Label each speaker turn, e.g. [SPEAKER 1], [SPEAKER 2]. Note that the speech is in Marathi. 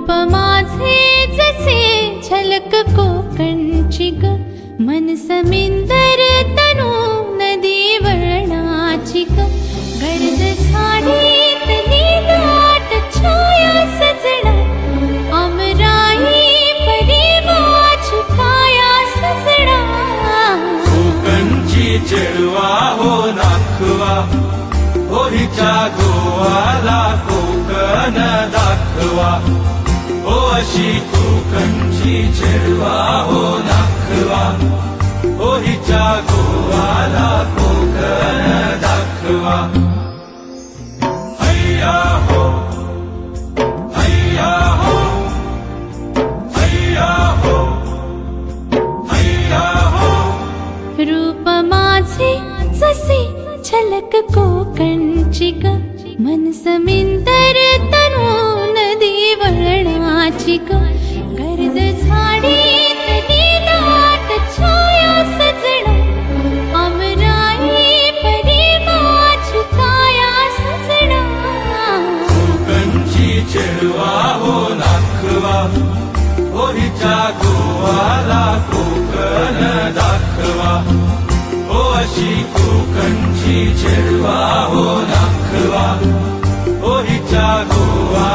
[SPEAKER 1] रूप माझे जसे झलक कोकणची ग, मन समिंदर तनू नदी वळणाची ग. गर्द झाडीतली दाट छाया सजना, अमराई परी माझी काया सजना.
[SPEAKER 2] कोकणची चेडवा हो नाखवा, हो हिच्या गोवाला कोकण दाखवा. हो अशी कोकणची चेडवा हो नाखवा, हो हिच्या गोवाला कोकण दाखवा. हैया हो, हैया हो, हैया हो, हैया हो.
[SPEAKER 1] रूप माझे जसे झलक कोकणची ग, मन समिंदर तनू नदी वळणाची ग. गर्द झाडीतली दाट छाया सजना, अमराई परी माझी काया सजना.
[SPEAKER 2] कोकणची चेडवा हो नाखवा, हो हिच्या गोवाला कोकण दाखवा. हो अशी कोकणची चेडवा हो नाखवा, हो हिच्या गोवा